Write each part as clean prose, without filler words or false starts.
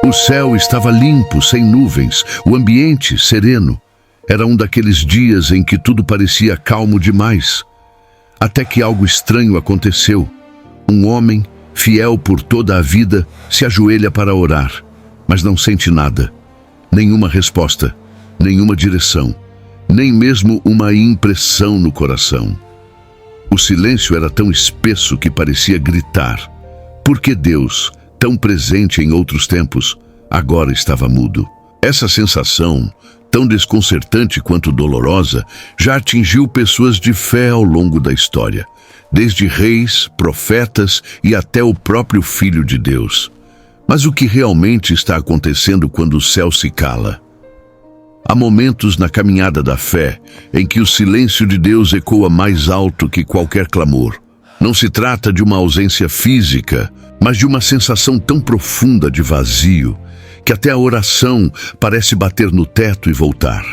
O céu estava limpo, sem nuvens, o ambiente sereno. Era um daqueles dias em que tudo parecia calmo demais. Até que algo estranho aconteceu. Um homem, fiel por toda a vida, se ajoelha para orar, mas não sente nada. Nenhuma resposta, nenhuma direção, nem mesmo uma impressão no coração. O silêncio era tão espesso que parecia gritar. Porque Deus, tão presente em outros tempos, agora estava mudo. Essa sensação, tão desconcertante quanto dolorosa, já atingiu pessoas de fé ao longo da história, desde reis, profetas e até o próprio Filho de Deus. Mas o que realmente está acontecendo quando o céu se cala? Há momentos na caminhada da fé em que o silêncio de Deus ecoa mais alto que qualquer clamor. Não se trata de uma ausência física, mas de uma sensação tão profunda de vazio que até a oração parece bater no teto e voltar.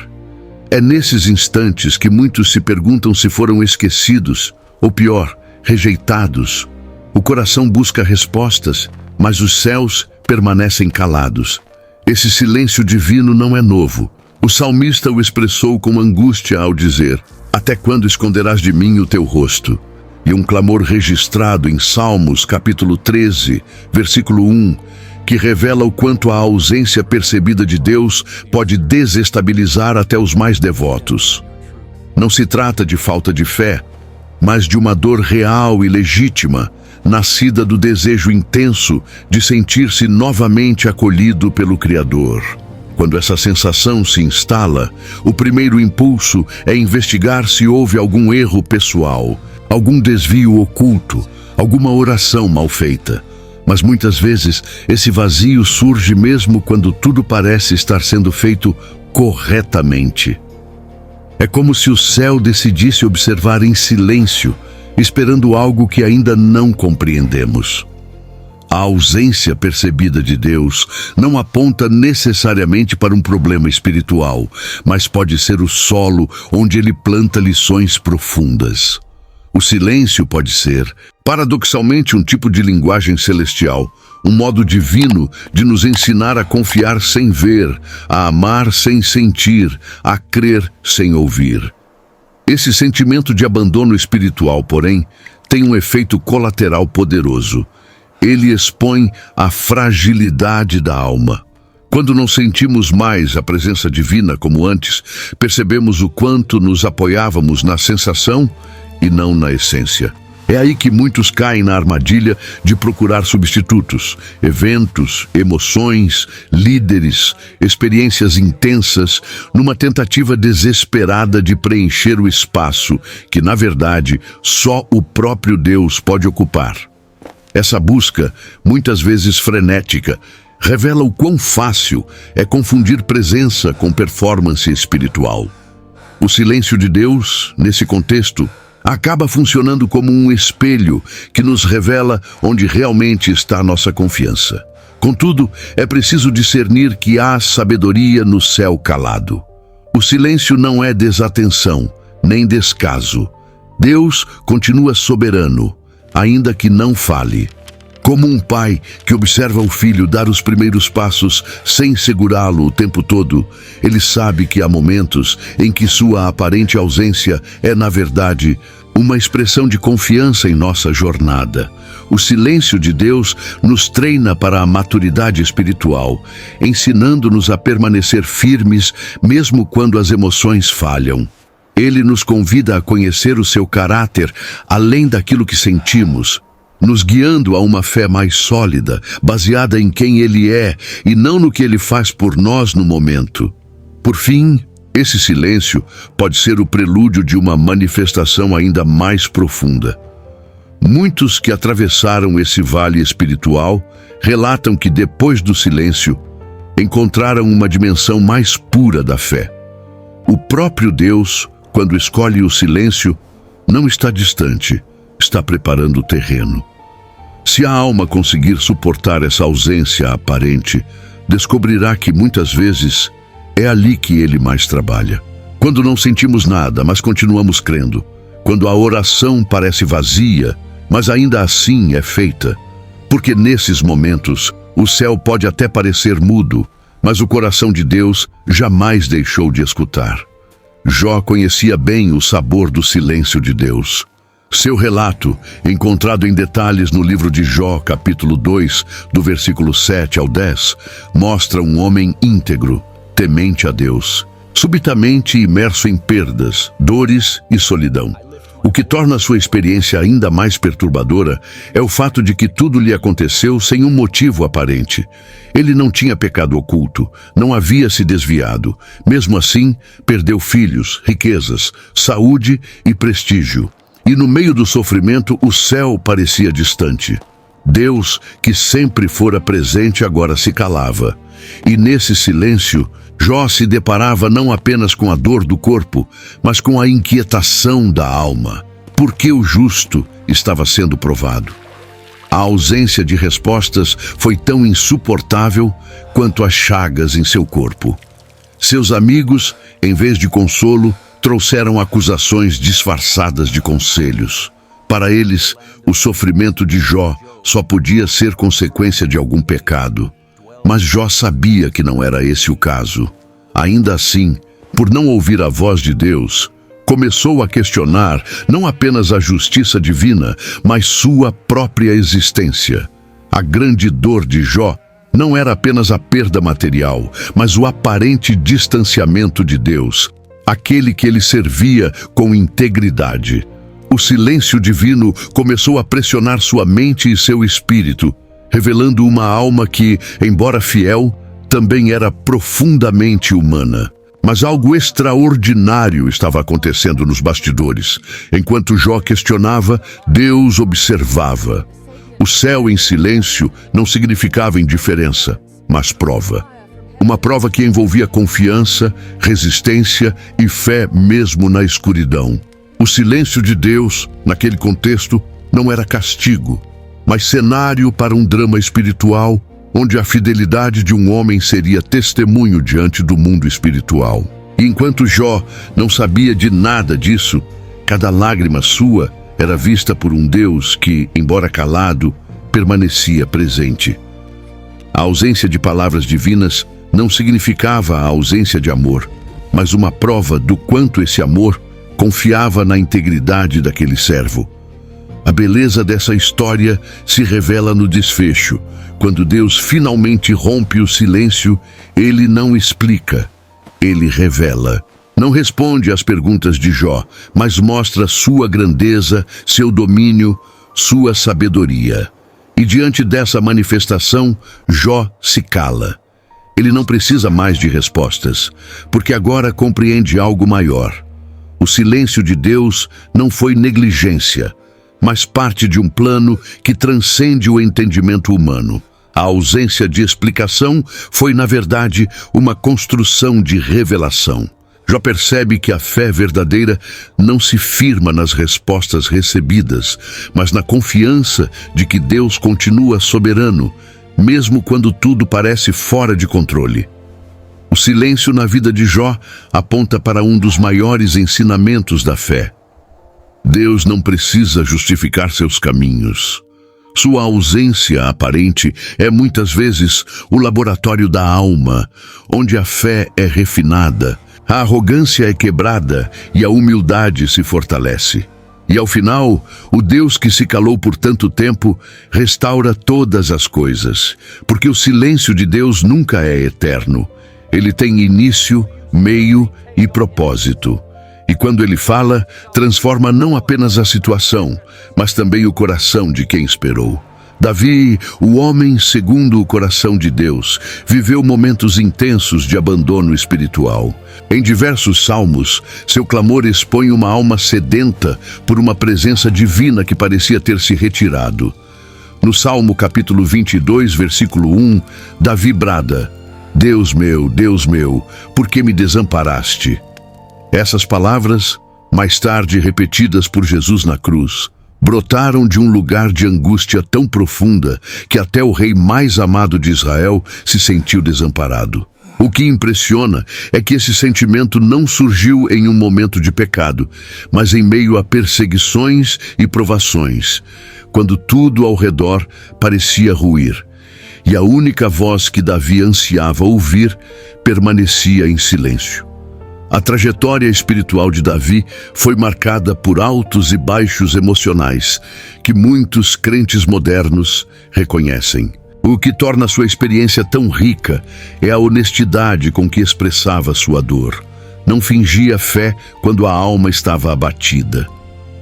É nesses instantes que muitos se perguntam se foram esquecidos, ou pior, rejeitados. O coração busca respostas, mas os céus permanecem calados. Esse silêncio divino não é novo. O salmista o expressou com angústia ao dizer: "Até quando esconderás de mim o teu rosto?" E um clamor registrado em Salmos, capítulo 13, versículo 1, que revela o quanto a ausência percebida de Deus pode desestabilizar até os mais devotos. Não se trata de falta de fé, mas de uma dor real e legítima, nascida do desejo intenso de sentir-se novamente acolhido pelo Criador. Quando essa sensação se instala, o primeiro impulso é investigar se houve algum erro pessoal, algum desvio oculto, alguma oração mal feita. Mas muitas vezes esse vazio surge mesmo quando tudo parece estar sendo feito corretamente. É como se o céu decidisse observar em silêncio, esperando algo que ainda não compreendemos. A ausência percebida de Deus não aponta necessariamente para um problema espiritual, mas pode ser o solo onde Ele planta lições profundas. O silêncio pode ser, paradoxalmente, um tipo de linguagem celestial, um modo divino de nos ensinar a confiar sem ver, a amar sem sentir, a crer sem ouvir. Esse sentimento de abandono espiritual, porém, tem um efeito colateral poderoso. Ele expõe a fragilidade da alma. Quando não sentimos mais a presença divina como antes, percebemos o quanto nos apoiávamos na sensação e não na essência. É aí que muitos caem na armadilha de procurar substitutos, eventos, emoções, líderes, experiências intensas, numa tentativa desesperada de preencher o espaço que, na verdade, só o próprio Deus pode ocupar. Essa busca, muitas vezes frenética, revela o quão fácil é confundir presença com performance espiritual. O silêncio de Deus, nesse contexto, acaba funcionando como um espelho que nos revela onde realmente está a nossa confiança. Contudo, é preciso discernir que há sabedoria no céu calado. O silêncio não é desatenção, nem descaso. Deus continua soberano, ainda que não fale. Como um pai que observa o filho dar os primeiros passos sem segurá-lo o tempo todo, ele sabe que há momentos em que sua aparente ausência é, na verdade, uma expressão de confiança em nossa jornada. O silêncio de Deus nos treina para a maturidade espiritual, ensinando-nos a permanecer firmes mesmo quando as emoções falham. Ele nos convida a conhecer o seu caráter além daquilo que sentimos, nos guiando a uma fé mais sólida, baseada em quem Ele é e não no que Ele faz por nós no momento. Por fim, esse silêncio pode ser o prelúdio de uma manifestação ainda mais profunda. Muitos que atravessaram esse vale espiritual relatam que depois do silêncio encontraram uma dimensão mais pura da fé. O próprio Deus, quando escolhe o silêncio, não está distante, está preparando o terreno. Se a alma conseguir suportar essa ausência aparente, descobrirá que muitas vezes é ali que Ele mais trabalha. Quando não sentimos nada, mas continuamos crendo. Quando a oração parece vazia, mas ainda assim é feita. Porque nesses momentos, o céu pode até parecer mudo, mas o coração de Deus jamais deixou de escutar. Jó conhecia bem o sabor do silêncio de Deus. Seu relato, encontrado em detalhes no livro de Jó, capítulo 2, do versículo 7 ao 10, mostra um homem íntegro, temente a Deus, subitamente imerso em perdas, dores e solidão. O que torna sua experiência ainda mais perturbadora é o fato de que tudo lhe aconteceu sem um motivo aparente. Ele não tinha pecado oculto, não havia se desviado. Mesmo assim, perdeu filhos, riquezas, saúde e prestígio. E no meio do sofrimento, o céu parecia distante. Deus, que sempre fora presente, agora se calava. E nesse silêncio, Jó se deparava não apenas com a dor do corpo, mas com a inquietação da alma. Por que o justo estava sendo provado? A ausência de respostas foi tão insuportável quanto as chagas em seu corpo. Seus amigos, em vez de consolo, trouxeram acusações disfarçadas de conselhos. Para eles, o sofrimento de Jó só podia ser consequência de algum pecado. Mas Jó sabia que não era esse o caso. Ainda assim, por não ouvir a voz de Deus, começou a questionar não apenas a justiça divina, mas sua própria existência. A grande dor de Jó não era apenas a perda material, mas o aparente distanciamento de Deus, aquele que ele servia com integridade. O silêncio divino começou a pressionar sua mente e seu espírito, revelando uma alma que, embora fiel, também era profundamente humana. Mas algo extraordinário estava acontecendo nos bastidores. Enquanto Jó questionava, Deus observava. O céu em silêncio não significava indiferença, mas prova. Uma prova que envolvia confiança, resistência e fé mesmo na escuridão. O silêncio de Deus, naquele contexto, não era castigo, mas cenário para um drama espiritual, onde a fidelidade de um homem seria testemunho diante do mundo espiritual. E enquanto Jó não sabia de nada disso, cada lágrima sua era vista por um Deus que, embora calado, permanecia presente. A ausência de palavras divinas não significava a ausência de amor, mas uma prova do quanto esse amor confiava na integridade daquele servo. A beleza dessa história se revela no desfecho. Quando Deus finalmente rompe o silêncio, ele não explica, ele revela. Não responde às perguntas de Jó, mas mostra sua grandeza, seu domínio, sua sabedoria. E diante dessa manifestação, Jó se cala. Ele não precisa mais de respostas, porque agora compreende algo maior. O silêncio de Deus não foi negligência, mas parte de um plano que transcende o entendimento humano. A ausência de explicação foi, na verdade, uma construção de revelação. Jó percebe que a fé verdadeira não se firma nas respostas recebidas, mas na confiança de que Deus continua soberano, mesmo quando tudo parece fora de controle. O silêncio na vida de Jó aponta para um dos maiores ensinamentos da fé. Deus não precisa justificar seus caminhos. Sua ausência aparente é muitas vezes o laboratório da alma, onde a fé é refinada, a arrogância é quebrada e a humildade se fortalece. E ao final, o Deus que se calou por tanto tempo restaura todas as coisas, porque o silêncio de Deus nunca é eterno. Ele tem início, meio e propósito. E quando ele fala, transforma não apenas a situação, mas também o coração de quem esperou. Davi, o homem segundo o coração de Deus, viveu momentos intensos de abandono espiritual. Em diversos salmos, seu clamor expõe uma alma sedenta por uma presença divina que parecia ter se retirado. No Salmo capítulo 22, versículo 1, Davi brada: Deus meu, por que me desamparaste? Essas palavras, mais tarde repetidas por Jesus na cruz, brotaram de um lugar de angústia tão profunda que até o rei mais amado de Israel se sentiu desamparado. O que impressiona é que esse sentimento não surgiu em um momento de pecado, mas em meio a perseguições e provações. quando tudo ao redor parecia ruir, e a única voz que Davi ansiava ouvir permanecia em silêncio. A trajetória espiritual de Davi foi marcada por altos e baixos emocionais que muitos crentes modernos reconhecem. O que torna sua experiência tão rica é a honestidade com que expressava sua dor. Não fingia fé quando a alma estava abatida.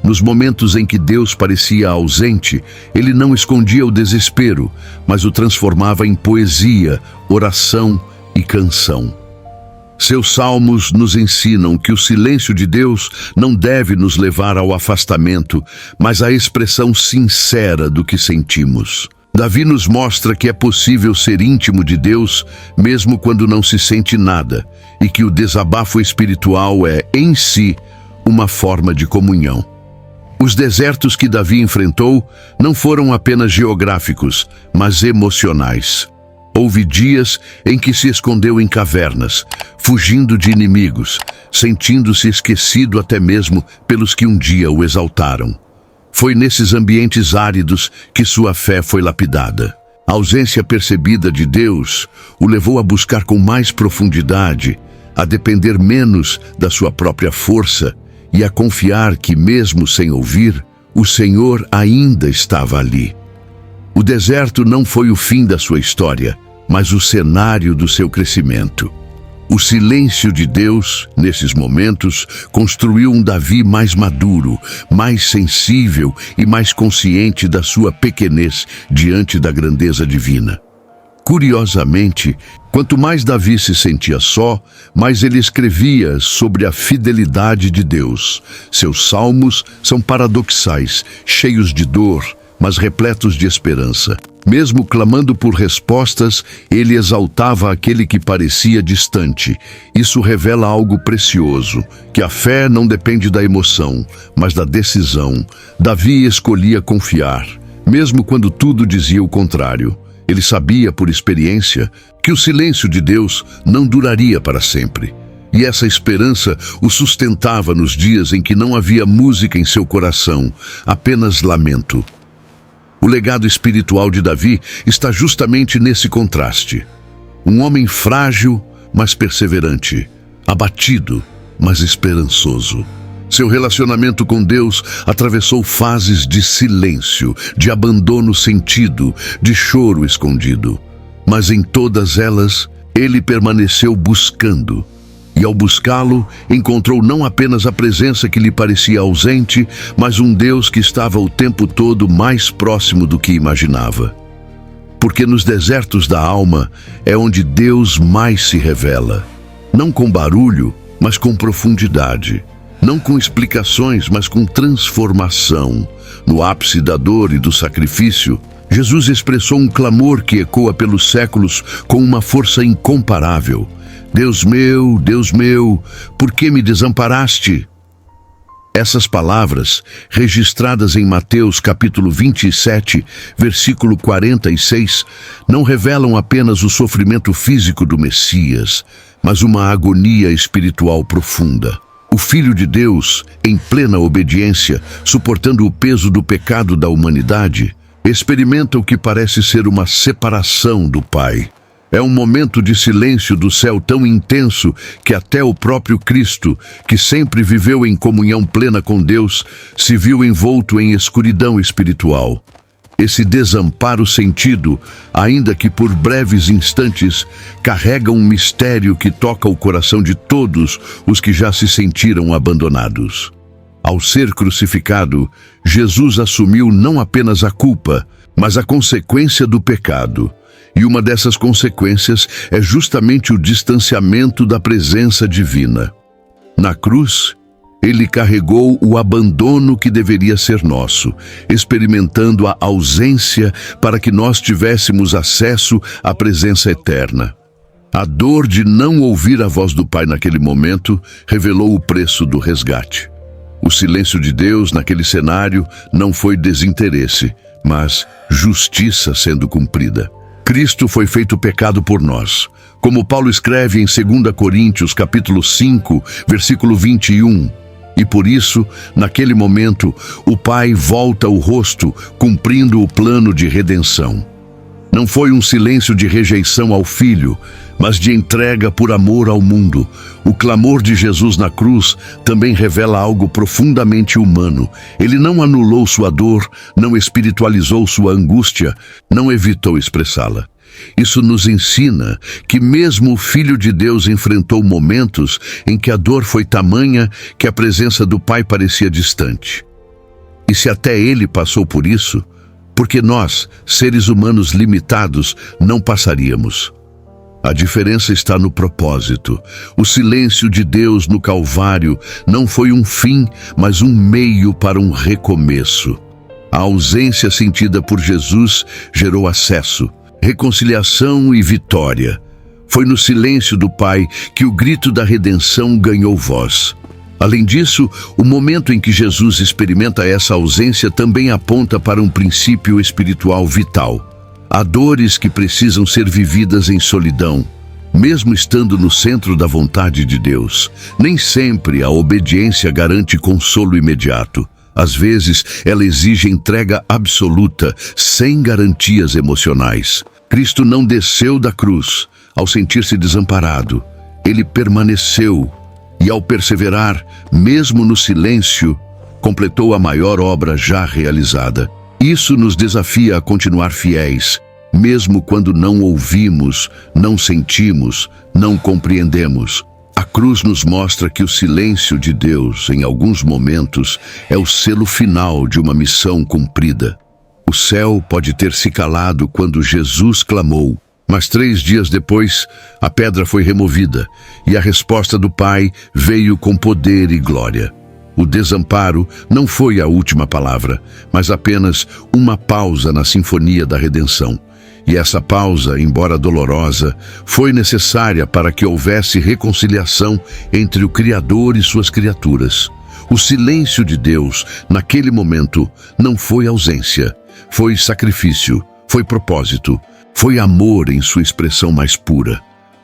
Nos momentos em que Deus parecia ausente, ele não escondia o desespero, mas o transformava em poesia, oração e canção. Seus salmos nos ensinam que o silêncio de Deus não deve nos levar ao afastamento, mas à expressão sincera do que sentimos. Davi nos mostra que é possível ser íntimo de Deus mesmo quando não se sente nada, e que o desabafo espiritual é, em si, uma forma de comunhão. Os desertos que Davi enfrentou não foram apenas geográficos, mas emocionais. Houve dias em que se escondeu em cavernas, fugindo de inimigos, sentindo-se esquecido até mesmo pelos que um dia o exaltaram. Foi nesses ambientes áridos que sua fé foi lapidada. A ausência percebida de Deus o levou a buscar com mais profundidade, a depender menos da sua própria força e a confiar que, mesmo sem ouvir, o Senhor ainda estava ali. O deserto não foi o fim da sua história, mas o cenário do seu crescimento. O silêncio de Deus, nesses momentos, construiu um Davi mais maduro, mais sensível e mais consciente da sua pequenez diante da grandeza divina. Curiosamente, quanto mais Davi se sentia só, mais ele escrevia sobre a fidelidade de Deus. Seus salmos são paradoxais, cheios de dor, mas repletos de esperança. Mesmo clamando por respostas, ele exaltava aquele que parecia distante. Isso revela algo precioso, que a fé não depende da emoção, mas da decisão. Davi escolhia confiar, mesmo quando tudo dizia o contrário. Ele sabia, por experiência, que o silêncio de Deus não duraria para sempre. E essa esperança o sustentava nos dias em que não havia música em seu coração, apenas lamento. O legado espiritual de Davi está justamente nesse contraste. Um homem frágil, mas perseverante. Abatido, mas esperançoso. Seu relacionamento com Deus atravessou fases de silêncio, de abandono sentido, de choro escondido. Mas em todas elas, ele permaneceu buscando. E ao buscá-lo, encontrou não apenas a presença que lhe parecia ausente, mas um Deus que estava o tempo todo mais próximo do que imaginava. Porque nos desertos da alma é onde Deus mais se revela. Não com barulho, mas com profundidade. Não com explicações, mas com transformação. No ápice da dor e do sacrifício, Jesus expressou um clamor que ecoa pelos séculos com uma força incomparável. Deus meu, por que me desamparaste? Essas palavras, registradas em Mateus capítulo 27, versículo 46, não revelam apenas o sofrimento físico do Messias, mas uma agonia espiritual profunda. O Filho de Deus, em plena obediência, suportando o peso do pecado da humanidade, experimenta o que parece ser uma separação do Pai. É um momento de silêncio do céu tão intenso que até o próprio Cristo, que sempre viveu em comunhão plena com Deus, se viu envolto em escuridão espiritual. Esse desamparo sentido, ainda que por breves instantes, carrega um mistério que toca o coração de todos os que já se sentiram abandonados. Ao ser crucificado, Jesus assumiu não apenas a culpa, mas a consequência do pecado. E uma dessas consequências é justamente o distanciamento da presença divina. Na cruz, ele carregou o abandono que deveria ser nosso, experimentando a ausência para que nós tivéssemos acesso à presença eterna. A dor de não ouvir a voz do Pai naquele momento revelou o preço do resgate. O silêncio de Deus naquele cenário não foi desinteresse, mas justiça sendo cumprida. Cristo foi feito pecado por nós. Como Paulo escreve em 2 Coríntios capítulo 5, versículo 21, E por isso, naquele momento, o Pai volta o rosto, cumprindo o plano de redenção. Não foi um silêncio de rejeição ao Filho, mas de entrega por amor ao mundo. O clamor de Jesus na cruz também revela algo profundamente humano. Ele não anulou sua dor, não espiritualizou sua angústia, não evitou expressá-la. Isso nos ensina que mesmo o Filho de Deus enfrentou momentos em que a dor foi tamanha que a presença do Pai parecia distante. E se até ele passou por isso, porque nós, seres humanos limitados, não passaríamos. A diferença está no propósito. O silêncio de Deus no Calvário não foi um fim, mas um meio para um recomeço. A ausência sentida por Jesus gerou acesso, reconciliação e vitória. Foi no silêncio do Pai que o grito da redenção ganhou voz. Além disso, o momento em que Jesus experimenta essa ausência também aponta para um princípio espiritual vital. Há dores que precisam ser vividas em solidão, mesmo estando no centro da vontade de Deus. Nem sempre a obediência garante consolo imediato. Às vezes, ela exige entrega absoluta, sem garantias emocionais. Cristo não desceu da cruz ao sentir-se desamparado. Ele permaneceu e, ao perseverar, mesmo no silêncio, completou a maior obra já realizada. Isso nos desafia a continuar fiéis, mesmo quando não ouvimos, não sentimos, não compreendemos. A cruz nos mostra que o silêncio de Deus, em alguns momentos, é o selo final de uma missão cumprida. O céu pode ter se calado quando Jesus clamou, mas 3 dias depois, a pedra foi removida e a resposta do Pai veio com poder e glória. O desamparo não foi a última palavra, mas apenas uma pausa na sinfonia da redenção. E essa pausa, embora dolorosa, foi necessária para que houvesse reconciliação entre o Criador e suas criaturas. O silêncio de Deus, naquele momento, não foi ausência, foi sacrifício, foi propósito, foi amor em sua expressão mais pura.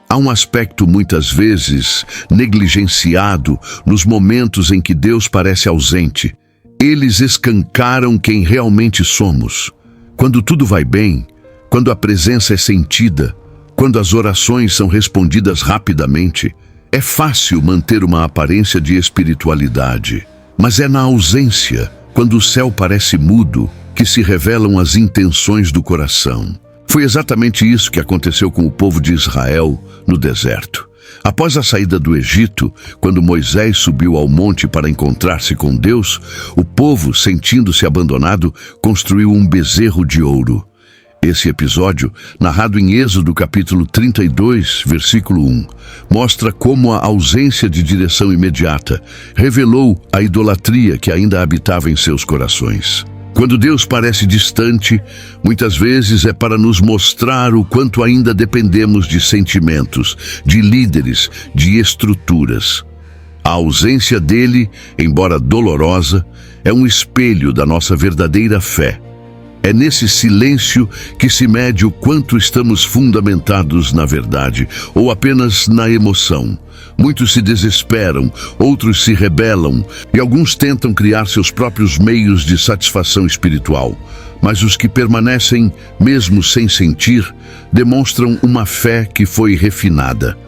Há um aspecto muitas vezes negligenciado nos momentos em que Deus parece ausente. Eles escancaram quem realmente somos. Quando tudo vai bem, quando a presença é sentida, quando as orações são respondidas rapidamente, é fácil manter uma aparência de espiritualidade. Mas é na ausência, quando o céu parece mudo, que se revelam as intenções do coração. Foi exatamente isso que aconteceu com o povo de Israel no deserto. Após a saída do Egito, quando Moisés subiu ao monte para encontrar-se com Deus, o povo, sentindo-se abandonado, construiu um bezerro de ouro. Esse episódio, narrado em Êxodo capítulo 32, versículo 1, mostra como a ausência de direção imediata revelou a idolatria que ainda habitava em seus corações. Quando Deus parece distante, muitas vezes é para nos mostrar o quanto ainda dependemos de sentimentos, de líderes, de estruturas. A ausência dele, embora dolorosa, é um espelho da nossa verdadeira fé. É nesse silêncio que se mede o quanto estamos fundamentados na verdade ou apenas na emoção. Muitos se desesperam, outros se rebelam e alguns tentam criar seus próprios meios de satisfação espiritual. Mas os que permanecem, mesmo sem sentir, demonstram uma fé que foi refinada.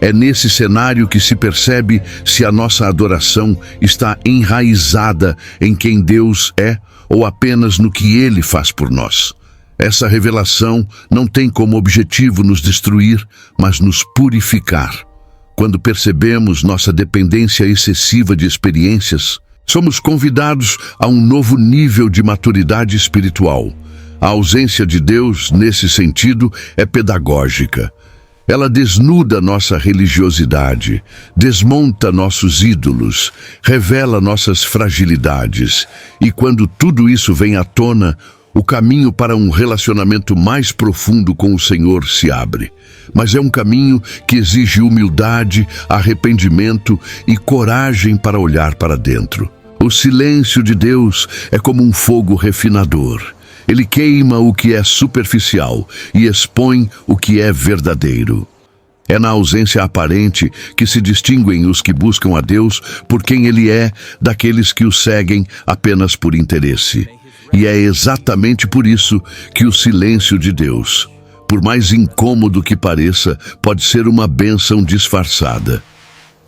É nesse cenário que se percebe se a nossa adoração está enraizada em quem Deus é ou apenas no que Ele faz por nós. Essa revelação não tem como objetivo nos destruir, mas nos purificar. Quando percebemos nossa dependência excessiva de experiências, somos convidados a um novo nível de maturidade espiritual. A ausência de Deus, nesse sentido, é pedagógica. Ela desnuda nossa religiosidade, desmonta nossos ídolos, revela nossas fragilidades. E quando tudo isso vem à tona, o caminho para um relacionamento mais profundo com o Senhor se abre. Mas é um caminho que exige humildade, arrependimento e coragem para olhar para dentro. O silêncio de Deus é como um fogo refinador. Ele queima o que é superficial e expõe o que é verdadeiro. É na ausência aparente que se distinguem os que buscam a Deus por quem Ele é, daqueles que o seguem apenas por interesse. E é exatamente por isso que o silêncio de Deus, por mais incômodo que pareça, pode ser uma bênção disfarçada.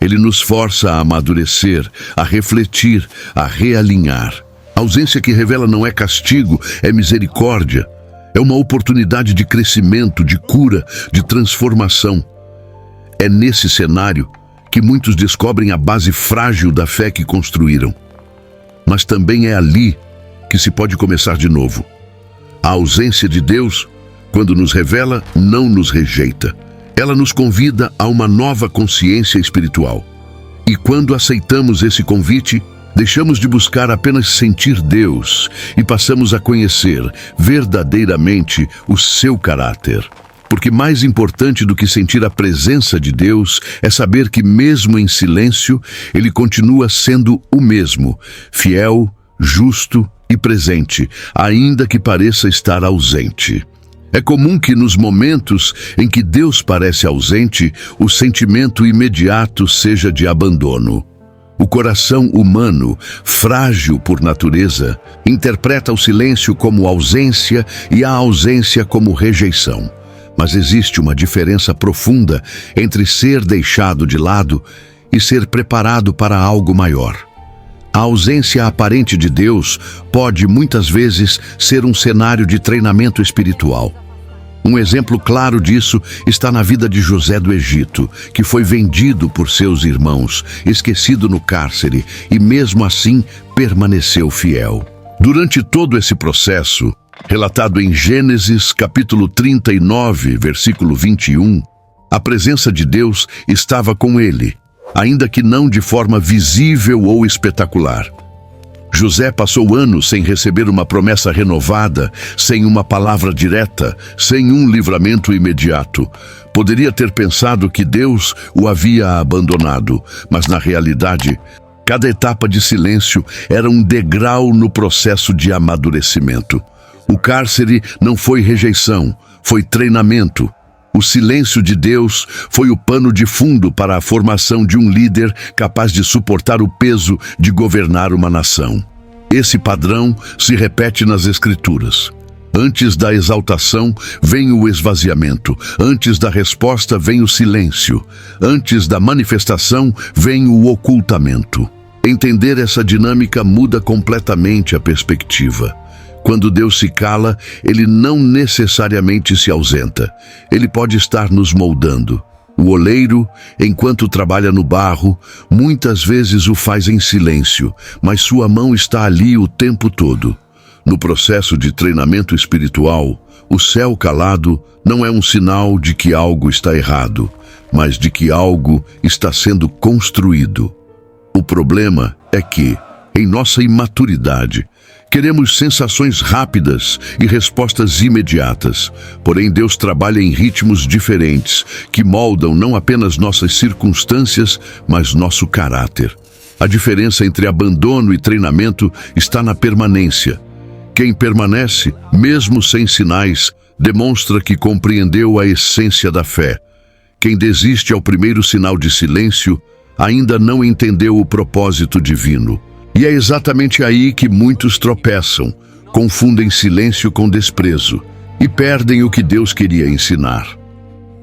Ele nos força a amadurecer, a refletir, a realinhar. A ausência que revela não é castigo, é misericórdia. É uma oportunidade de crescimento, de cura, de transformação. É nesse cenário que muitos descobrem a base frágil da fé que construíram. Mas também é ali que se pode começar de novo. A ausência de Deus, quando nos revela, não nos rejeita. Ela nos convida a uma nova consciência espiritual. E quando aceitamos esse convite, deixamos de buscar apenas sentir Deus e passamos a conhecer verdadeiramente o seu caráter. Porque mais importante do que sentir a presença de Deus é saber que mesmo em silêncio, Ele continua sendo o mesmo, fiel, justo e presente, ainda que pareça estar ausente. É comum que nos momentos em que Deus parece ausente, o sentimento imediato seja de abandono. O coração humano, frágil por natureza, interpreta o silêncio como ausência e a ausência como rejeição. Mas existe uma diferença profunda entre ser deixado de lado e ser preparado para algo maior. A ausência aparente de Deus pode, muitas vezes, ser um cenário de treinamento espiritual. Um exemplo claro disso está na vida de José do Egito, que foi vendido por seus irmãos, esquecido no cárcere, e mesmo assim permaneceu fiel. Durante todo esse processo, relatado em Gênesis capítulo 39, versículo 21, a presença de Deus estava com ele, ainda que não de forma visível ou espetacular. José passou anos sem receber uma promessa renovada, sem uma palavra direta, sem um livramento imediato. Poderia ter pensado que Deus o havia abandonado, mas na realidade, cada etapa de silêncio era um degrau no processo de amadurecimento. O cárcere não foi rejeição, foi treinamento. O silêncio de Deus foi o pano de fundo para a formação de um líder capaz de suportar o peso de governar uma nação. Esse padrão se repete nas Escrituras. Antes da exaltação vem o esvaziamento, antes da resposta vem o silêncio, antes da manifestação vem o ocultamento. Entender essa dinâmica muda completamente a perspectiva. Quando Deus se cala, Ele não necessariamente se ausenta. Ele pode estar nos moldando. O oleiro, enquanto trabalha no barro, muitas vezes o faz em silêncio, mas sua mão está ali o tempo todo. No processo de treinamento espiritual, o céu calado não é um sinal de que algo está errado, mas de que algo está sendo construído. O problema é que, em nossa imaturidade, queremos sensações rápidas e respostas imediatas. Porém, Deus trabalha em ritmos diferentes, que moldam não apenas nossas circunstâncias, mas nosso caráter. A diferença entre abandono e treinamento está na permanência. Quem permanece, mesmo sem sinais, demonstra que compreendeu a essência da fé. Quem desiste ao primeiro sinal de silêncio, ainda não entendeu o propósito divino. E é exatamente aí que muitos tropeçam, confundem silêncio com desprezo e perdem o que Deus queria ensinar.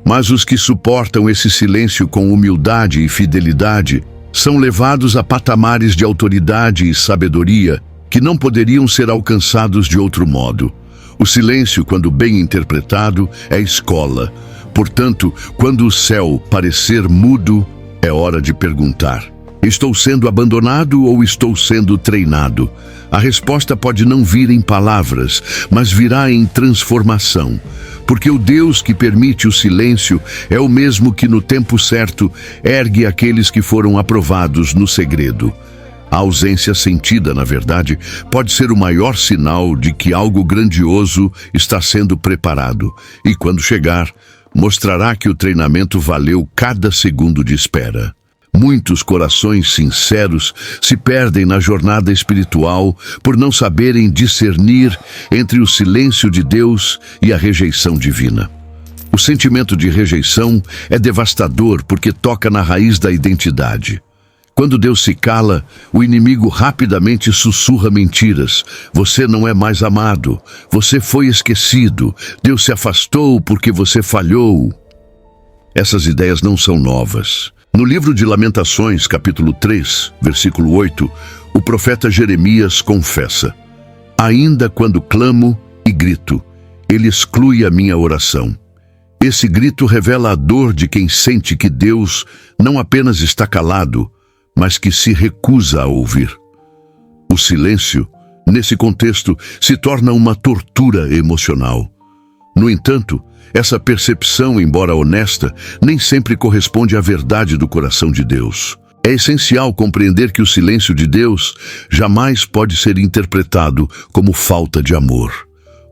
Mas os que suportam esse silêncio com humildade e fidelidade são levados a patamares de autoridade e sabedoria que não poderiam ser alcançados de outro modo. O silêncio, quando bem interpretado, é escola. Portanto, quando o céu parecer mudo, é hora de perguntar: estou sendo abandonado ou estou sendo treinado? A resposta pode não vir em palavras, mas virá em transformação. Porque o Deus que permite o silêncio é o mesmo que no tempo certo ergue aqueles que foram aprovados no segredo. A ausência sentida, na verdade, pode ser o maior sinal de que algo grandioso está sendo preparado. E quando chegar, mostrará que o treinamento valeu cada segundo de espera. Muitos corações sinceros se perdem na jornada espiritual por não saberem discernir entre o silêncio de Deus e a rejeição divina. O O sentimento de rejeição é devastador porque toca na raiz da identidade. Quando Deus se cala, o inimigo rapidamente sussurra mentiras. Você não é mais amado. Você foi esquecido. Deus se afastou porque você falhou. Essas ideias não são novas. No livro de Lamentações, capítulo 3, versículo 8, o profeta Jeremias confessa: ainda quando clamo e grito, ele exclui a minha oração. Esse grito revela a dor de quem sente que Deus não apenas está calado, mas que se recusa a ouvir. O silêncio, nesse contexto, se torna uma tortura emocional. No entanto, essa percepção, embora honesta, nem sempre corresponde à verdade do coração de Deus. É essencial compreender que o silêncio de Deus jamais pode ser interpretado como falta de amor.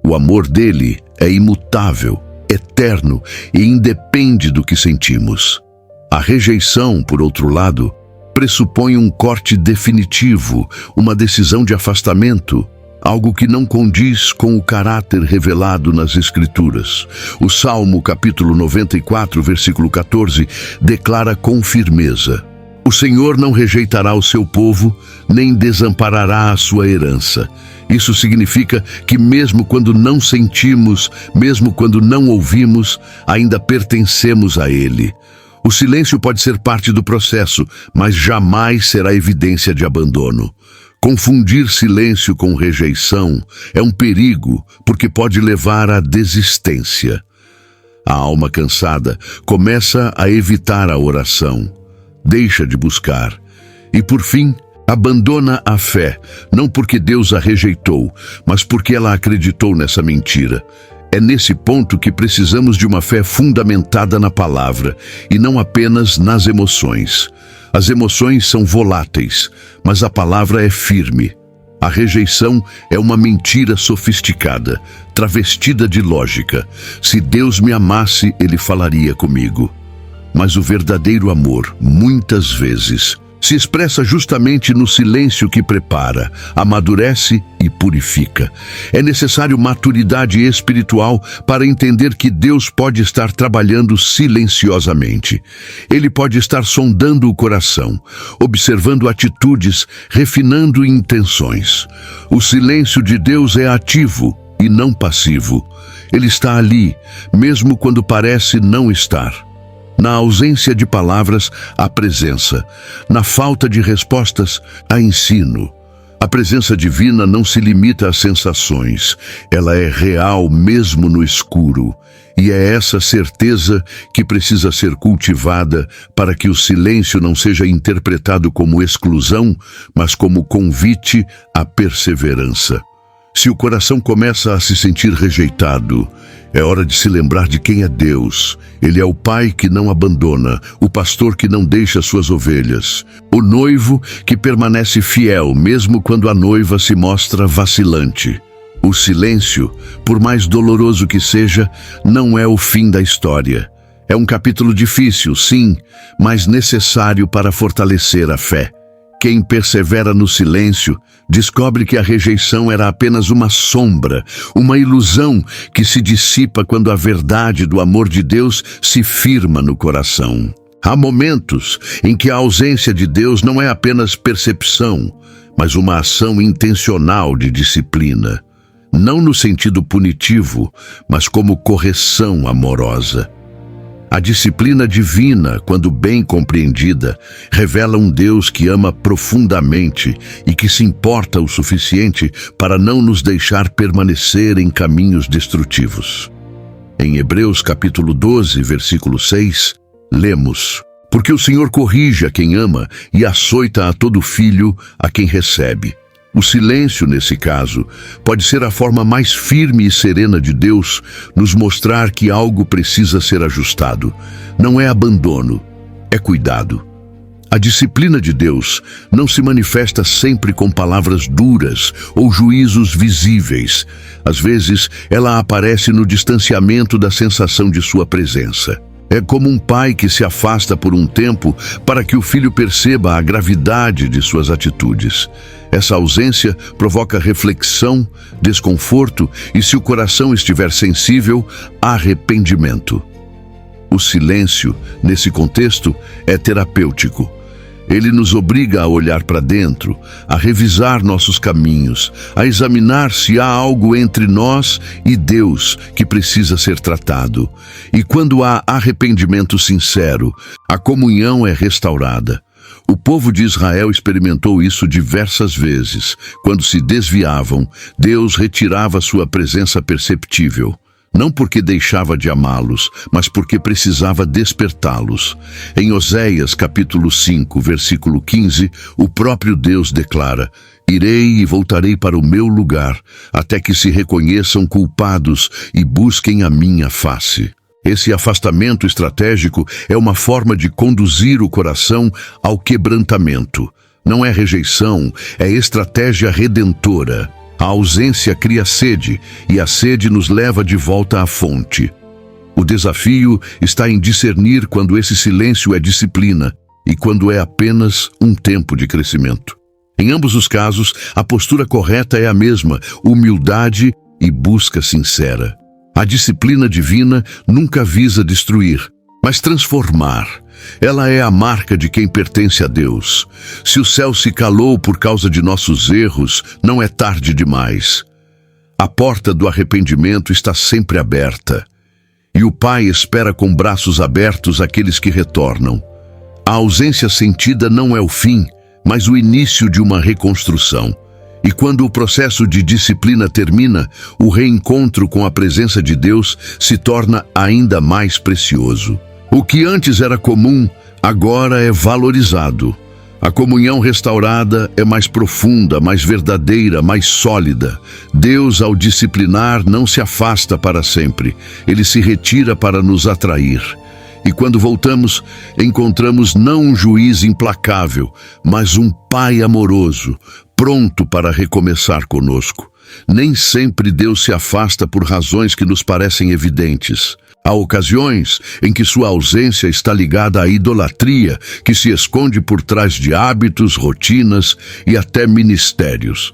O amor dele é imutável, eterno e independe do que sentimos. A rejeição, por outro lado, pressupõe um corte definitivo, uma decisão de afastamento, algo que não condiz com o caráter revelado nas Escrituras. O Salmo, capítulo 94, versículo 14, declara com firmeza: o Senhor não rejeitará o seu povo, nem desamparará a sua herança. Isso significa que mesmo quando não sentimos, mesmo quando não ouvimos, ainda pertencemos a Ele. O silêncio pode ser parte do processo, mas jamais será evidência de abandono. Confundir silêncio com rejeição é um perigo, porque pode levar à desistência. A alma cansada começa a evitar a oração, deixa de buscar e, por fim, abandona a fé, não porque Deus a rejeitou, mas porque ela acreditou nessa mentira. É nesse ponto que precisamos de uma fé fundamentada na palavra e não apenas nas emoções. As emoções são voláteis, mas a palavra é firme. A rejeição é uma mentira sofisticada, travestida de lógica. Se Deus me amasse, Ele falaria comigo. Mas o verdadeiro amor, muitas vezes, se expressa justamente no silêncio que prepara, amadurece e purifica. É necessário maturidade espiritual para entender que Deus pode estar trabalhando silenciosamente. Ele pode estar sondando o coração, observando atitudes, refinando intenções. O silêncio de Deus é ativo e não passivo. Ele está ali, mesmo quando parece não estar. Na ausência de palavras, há presença. Na falta de respostas, há ensino. A presença divina não se limita às sensações. Ela é real mesmo no escuro. E é essa certeza que precisa ser cultivada para que o silêncio não seja interpretado como exclusão, mas como convite à perseverança. Se o coração começa a se sentir rejeitado, é hora de se lembrar de quem é Deus. Ele é o Pai que não abandona, o pastor que não deixa suas ovelhas, o noivo que permanece fiel mesmo quando a noiva se mostra vacilante. O silêncio, por mais doloroso que seja, não é o fim da história. É um capítulo difícil, sim, mas necessário para fortalecer a fé. Quem persevera no silêncio descobre que a rejeição era apenas uma sombra, uma ilusão que se dissipa quando a verdade do amor de Deus se firma no coração. Há momentos em que a ausência de Deus não é apenas percepção, mas uma ação intencional de disciplina. Não no sentido punitivo, mas como correção amorosa. A disciplina divina, quando bem compreendida, revela um Deus que ama profundamente e que se importa o suficiente para não nos deixar permanecer em caminhos destrutivos. Em Hebreus capítulo 12, versículo 6, lemos: porque o Senhor corrige a quem ama e açoita a todo filho a quem recebe. O silêncio, nesse caso, pode ser a forma mais firme e serena de Deus nos mostrar que algo precisa ser ajustado. Não é abandono, é cuidado. A disciplina de Deus não se manifesta sempre com palavras duras ou juízos visíveis. Às vezes, ela aparece no distanciamento da sensação de sua presença. É como um pai que se afasta por um tempo para que o filho perceba a gravidade de suas atitudes. Essa ausência provoca reflexão, desconforto e, se o coração estiver sensível, arrependimento. O silêncio, nesse contexto, é terapêutico. Ele nos obriga a olhar para dentro, a revisar nossos caminhos, a examinar se há algo entre nós e Deus que precisa ser tratado. E quando há arrependimento sincero, a comunhão é restaurada. O povo de Israel experimentou isso diversas vezes. Quando se desviavam, Deus retirava sua presença perceptível. Não porque deixava de amá-los, mas porque precisava despertá-los. Em Oséias, capítulo 5, versículo 15, o próprio Deus declara: "Irei e voltarei para o meu lugar, até que se reconheçam culpados e busquem a minha face." Esse afastamento estratégico é uma forma de conduzir o coração ao quebrantamento. Não é rejeição, é estratégia redentora. A ausência cria sede, e a sede nos leva de volta à fonte. O desafio está em discernir quando esse silêncio é disciplina e quando é apenas um tempo de crescimento. Em ambos os casos, a postura correta é a mesma: humildade e busca sincera. A disciplina divina nunca visa destruir, mas transformar. Ela é a marca de quem pertence a Deus. Se o céu se calou por causa de nossos erros, não é tarde demais. A porta do arrependimento está sempre aberta, e o Pai espera com braços abertos aqueles que retornam. A ausência sentida não é o fim, mas o início de uma reconstrução. E quando o processo de disciplina termina, o reencontro com a presença de Deus se torna ainda mais precioso. O que antes era comum, agora é valorizado. A comunhão restaurada é mais profunda, mais verdadeira, mais sólida. Deus, ao disciplinar, não se afasta para sempre. Ele se retira para nos atrair. E quando voltamos, encontramos não um juiz implacável, mas um Pai amoroso, pronto para recomeçar conosco. Nem sempre Deus se afasta por razões que nos parecem evidentes. Há ocasiões em que sua ausência está ligada à idolatria, que se esconde por trás de hábitos, rotinas e até ministérios.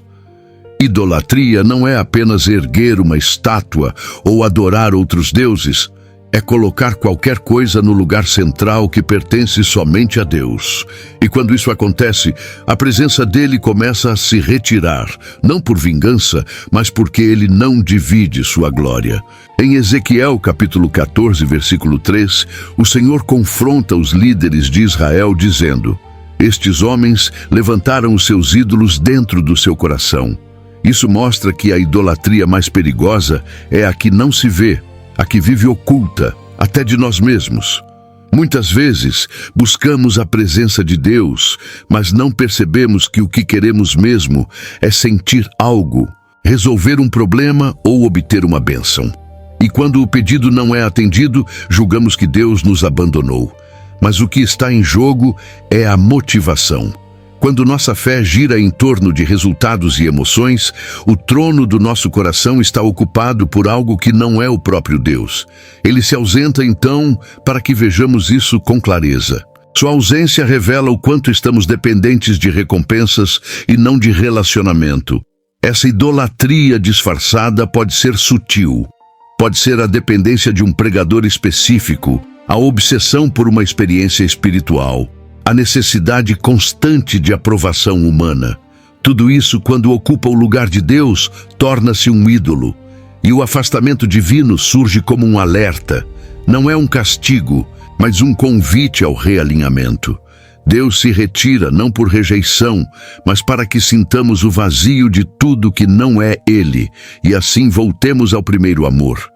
Idolatria não é apenas erguer uma estátua ou adorar outros deuses. É colocar qualquer coisa no lugar central que pertence somente a Deus. E quando isso acontece, a presença dele começa a se retirar, não por vingança, mas porque ele não divide sua glória. Em Ezequiel, capítulo 14, versículo 3, o Senhor confronta os líderes de Israel dizendo: "Estes homens levantaram os seus ídolos dentro do seu coração." Isso mostra que a idolatria mais perigosa é a que não se vê, a que vive oculta, até de nós mesmos. Muitas vezes buscamos a presença de Deus, mas não percebemos que o que queremos mesmo é sentir algo, resolver um problema ou obter uma bênção. E quando o pedido não é atendido, julgamos que Deus nos abandonou. Mas o que está em jogo é a motivação. Quando nossa fé gira em torno de resultados e emoções, o trono do nosso coração está ocupado por algo que não é o próprio Deus. Ele se ausenta então para que vejamos isso com clareza. Sua ausência revela o quanto estamos dependentes de recompensas e não de relacionamento. Essa idolatria disfarçada pode ser sutil. Pode ser a dependência de um pregador específico, a obsessão por uma experiência espiritual, a necessidade constante de aprovação humana. Tudo isso, quando ocupa o lugar de Deus, torna-se um ídolo. E o afastamento divino surge como um alerta. Não é um castigo, mas um convite ao realinhamento. Deus se retira não por rejeição, mas para que sintamos o vazio de tudo que não é Ele, e assim voltemos ao primeiro amor.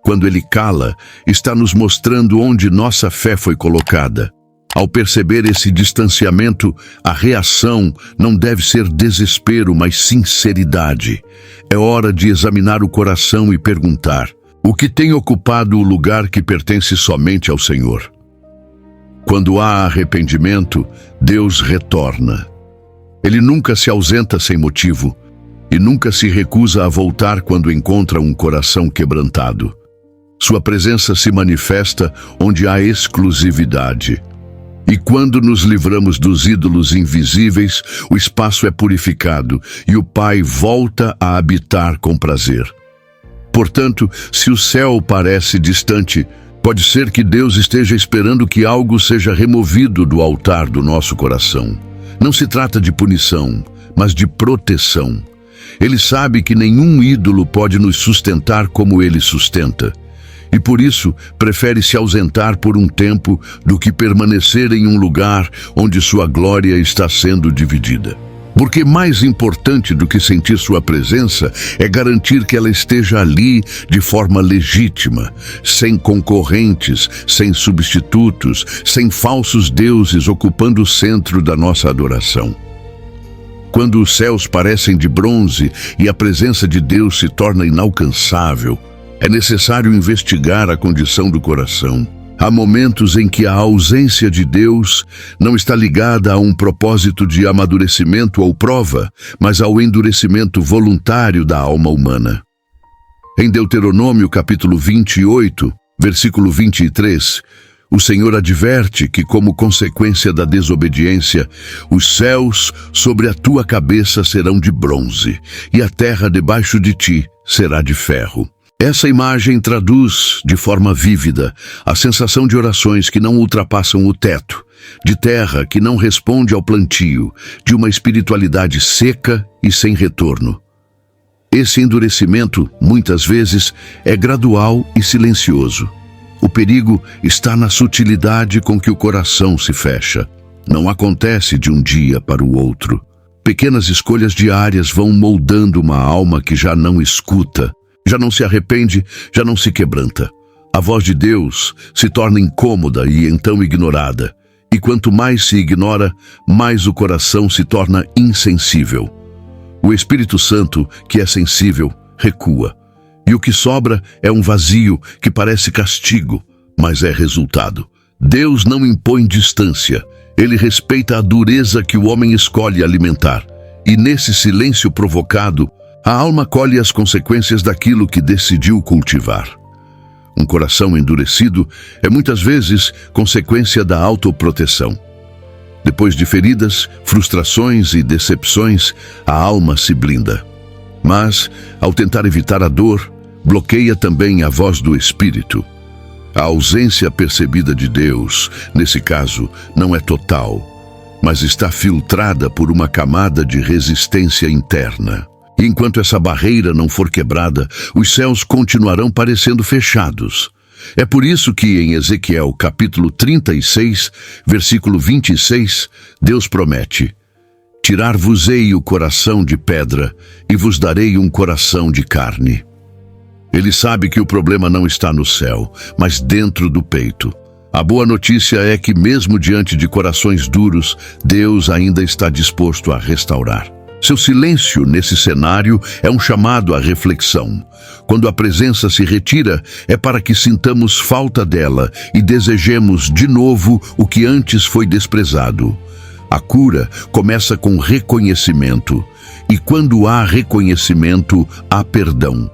Quando Ele cala, está nos mostrando onde nossa fé foi colocada. Ao perceber esse distanciamento, a reação não deve ser desespero, mas sinceridade. É hora de examinar o coração e perguntar: o que tem ocupado o lugar que pertence somente ao Senhor? Quando há arrependimento, Deus retorna. Ele nunca se ausenta sem motivo e nunca se recusa a voltar quando encontra um coração quebrantado. Sua presença se manifesta onde há exclusividade. E quando nos livramos dos ídolos invisíveis, o espaço é purificado e o Pai volta a habitar com prazer. Portanto, se o céu parece distante, Pode ser que Deus esteja esperando que algo seja removido do altar do nosso coração. Não se trata de punição, mas de proteção. Ele sabe que nenhum ídolo pode nos sustentar como Ele sustenta. E por isso, prefere se ausentar por um tempo do que permanecer em um lugar onde sua glória está sendo dividida. Porque mais importante do que sentir sua presença é garantir que ela esteja ali de forma legítima, sem concorrentes, sem substitutos, sem falsos deuses ocupando o centro da nossa adoração. Quando os céus parecem de bronze e a presença de Deus se torna inalcançável, é necessário investigar a condição do coração. Há momentos em que a ausência de Deus não está ligada a um propósito de amadurecimento ou prova, mas ao endurecimento voluntário da alma humana. Em Deuteronômio capítulo 28, versículo 23, o Senhor adverte que, como consequência da desobediência, os céus sobre a tua cabeça serão de bronze, e a terra debaixo de ti será de ferro. Essa imagem traduz, de forma vívida, a sensação de orações que não ultrapassam o teto, de terra que não responde ao plantio, de uma espiritualidade seca e sem retorno. Esse endurecimento, muitas vezes, é gradual e silencioso. O perigo está na sutilidade com que o coração se fecha. Não acontece de um dia para o outro. Pequenas escolhas diárias vão moldando uma alma que já não escuta, já não se arrepende, já não se quebranta. A voz de Deus se torna incômoda e então ignorada. E quanto mais se ignora, mais o coração se torna insensível. O Espírito Santo, que é sensível, recua. E o que sobra é um vazio que parece castigo, mas é resultado. Deus não impõe distância. Ele respeita a dureza que o homem escolhe alimentar. E nesse silêncio provocado, a alma colhe as consequências daquilo que decidiu cultivar. Um coração endurecido é muitas vezes consequência da autoproteção. Depois de feridas, frustrações e decepções, a alma se blinda. Mas, ao tentar evitar a dor, bloqueia também a voz do Espírito. A ausência percebida de Deus, nesse caso, não é total, mas está filtrada por uma camada de resistência interna. E enquanto essa barreira não for quebrada, os céus continuarão parecendo fechados. É por isso que em Ezequiel capítulo 36, versículo 26, Deus promete: tirar-vos-ei o coração de pedra e vos darei um coração de carne. Ele sabe que o problema não está no céu, mas dentro do peito. A boa notícia é que mesmo diante de corações duros, Deus ainda está disposto a restaurar. Seu silêncio nesse cenário é um chamado à reflexão. Quando a presença se retira, é para que sintamos falta dela e desejemos de novo o que antes foi desprezado. A cura começa com reconhecimento, e quando há reconhecimento, há perdão.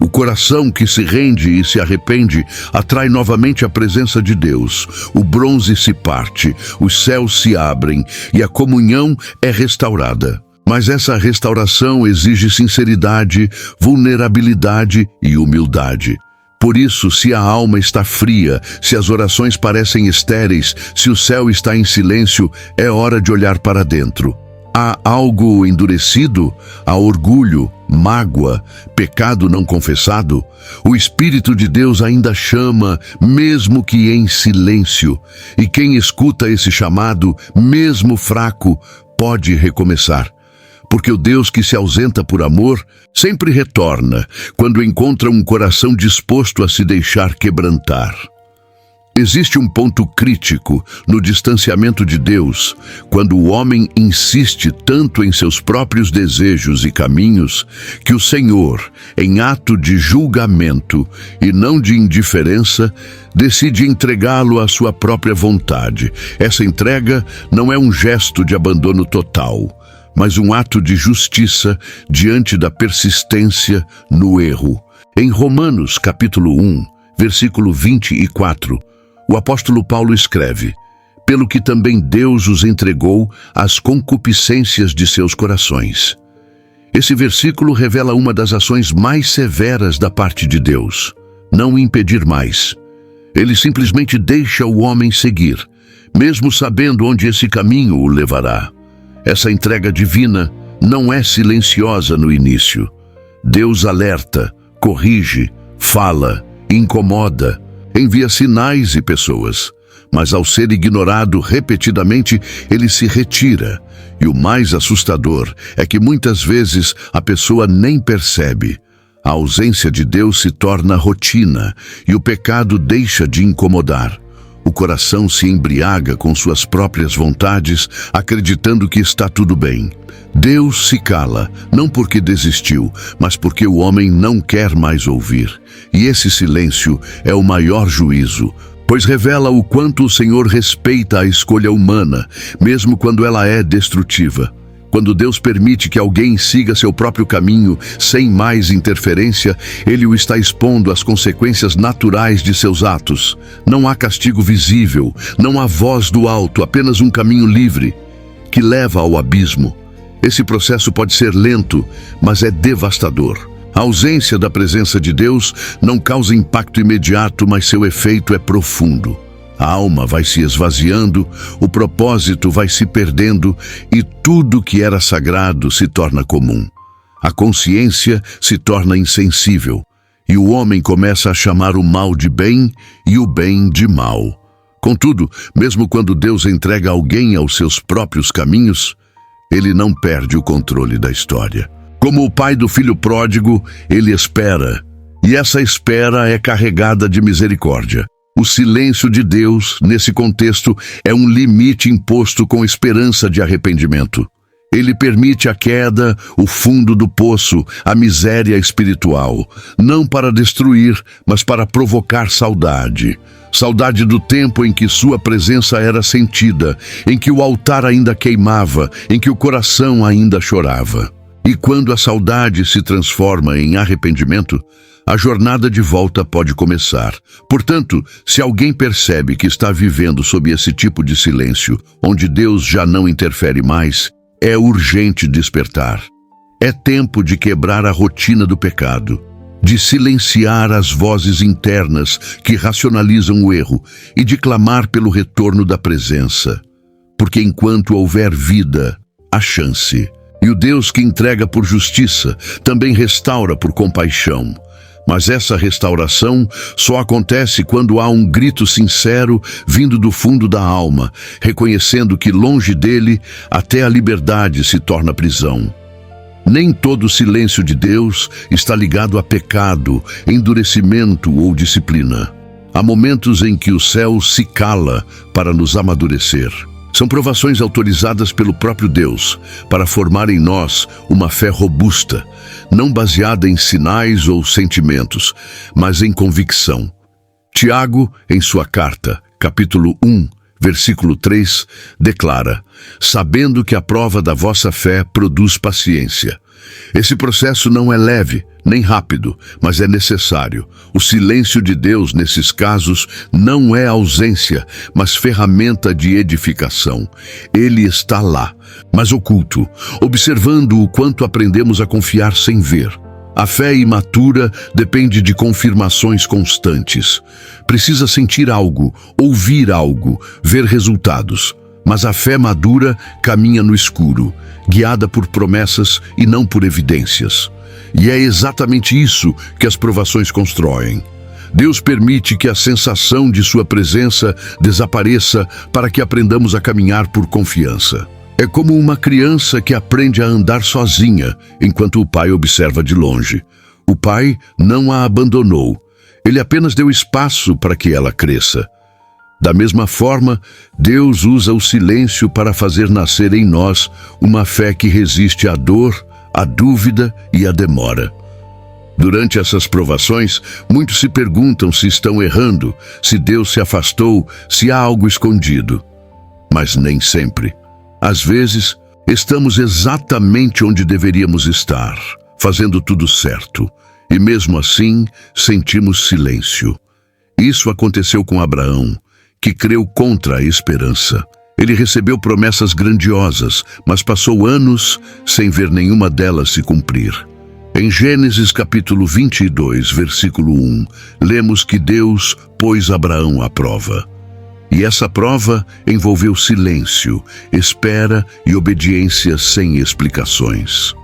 O coração que se rende e se arrepende atrai novamente a presença de Deus. O bronze se parte, os céus se abrem e a comunhão é restaurada. Mas essa restauração exige sinceridade, vulnerabilidade e humildade. Por isso, se a alma está fria, se as orações parecem estéreis, se o céu está em silêncio, é hora de olhar para dentro. Há algo endurecido? Há orgulho, mágoa, pecado não confessado? O Espírito de Deus ainda chama, mesmo que em silêncio. E quem escuta esse chamado, mesmo fraco, pode recomeçar. Porque o Deus que se ausenta por amor sempre retorna quando encontra um coração disposto a se deixar quebrantar. Existe um ponto crítico no distanciamento de Deus, quando o homem insiste tanto em seus próprios desejos e caminhos, que o Senhor, em ato de julgamento e não de indiferença, decide entregá-lo à sua própria vontade. Essa entrega não é um gesto de abandono total, mas um ato de justiça diante da persistência no erro. Em Romanos capítulo 1, versículo 24, o apóstolo Paulo escreve: pelo que também Deus os entregou às concupiscências de seus corações. Esse versículo revela uma das ações mais severas da parte de Deus: não impedir mais. Ele simplesmente deixa o homem seguir, mesmo sabendo onde esse caminho o levará. Essa entrega divina não é silenciosa no início. Deus alerta, corrige, fala, incomoda, envia sinais e pessoas. Mas ao ser ignorado repetidamente, ele se retira. E o mais assustador é que muitas vezes a pessoa nem percebe. A ausência de Deus se torna rotina e o pecado deixa de incomodar. O coração se embriaga com suas próprias vontades, acreditando que está tudo bem. Deus se cala, não porque desistiu, mas porque o homem não quer mais ouvir. E esse silêncio é o maior juízo, pois revela o quanto o Senhor respeita a escolha humana, mesmo quando ela é destrutiva. Quando Deus permite que alguém siga seu próprio caminho sem mais interferência, Ele o está expondo às consequências naturais de seus atos. Não há castigo visível, não há voz do alto, apenas um caminho livre que leva ao abismo. Esse processo pode ser lento, mas é devastador. A ausência da presença de Deus não causa impacto imediato, mas seu efeito é profundo. A alma vai se esvaziando, o propósito vai se perdendo e tudo que era sagrado se torna comum. A consciência se torna insensível e o homem começa a chamar o mal de bem e o bem de mal. Contudo, mesmo quando Deus entrega alguém aos seus próprios caminhos, ele não perde o controle da história. Como o pai do filho pródigo, ele espera, e essa espera é carregada de misericórdia. O silêncio de Deus, nesse contexto, é um limite imposto com esperança de arrependimento. Ele permite a queda, o fundo do poço, a miséria espiritual, não para destruir, mas para provocar saudade. Saudade do tempo em que sua presença era sentida, em que o altar ainda queimava, em que o coração ainda chorava. E quando a saudade se transforma em arrependimento, a jornada de volta pode começar. Portanto, se alguém percebe que está vivendo sob esse tipo de silêncio, onde Deus já não interfere mais, é urgente despertar. É tempo de quebrar a rotina do pecado, de silenciar as vozes internas que racionalizam o erro e de clamar pelo retorno da presença. Porque enquanto houver vida, há chance. E o Deus que entrega por justiça também restaura por compaixão. Mas essa restauração só acontece quando há um grito sincero vindo do fundo da alma, reconhecendo que longe dele até a liberdade se torna prisão. Nem todo o silêncio de Deus está ligado a pecado, endurecimento ou disciplina. Há momentos em que o céu se cala para nos amadurecer. São provações autorizadas pelo próprio Deus para formar em nós uma fé robusta, não baseada em sinais ou sentimentos, mas em convicção. Tiago, em sua carta, capítulo 1, versículo 3, declara: sabendo que a prova da vossa fé produz paciência. Esse processo não é leve, nem rápido, mas é necessário. O silêncio de Deus, nesses casos, não é ausência, mas ferramenta de edificação. Ele está lá, mas oculto, observando o quanto aprendemos a confiar sem ver. A fé imatura depende de confirmações constantes. Precisa sentir algo, ouvir algo, ver resultados. Mas a fé madura caminha no escuro, guiada por promessas e não por evidências. E é exatamente isso que as provações constroem. Deus permite que a sensação de sua presença desapareça para que aprendamos a caminhar por confiança. É como uma criança que aprende a andar sozinha, enquanto o pai observa de longe. O pai não a abandonou. Ele apenas deu espaço para que ela cresça. Da mesma forma, Deus usa o silêncio para fazer nascer em nós uma fé que resiste à dor, à dúvida e à demora. Durante essas provações, muitos se perguntam se estão errando, se Deus se afastou, se há algo escondido. Mas nem sempre. Às vezes, estamos exatamente onde deveríamos estar, fazendo tudo certo, e mesmo assim sentimos silêncio. Isso aconteceu com Abraão, que creu contra a esperança. Ele recebeu promessas grandiosas, mas passou anos sem ver nenhuma delas se cumprir. Em Gênesis capítulo 22, versículo 1, lemos que Deus pôs Abraão à prova. E essa prova envolveu silêncio, espera e obediência sem explicações.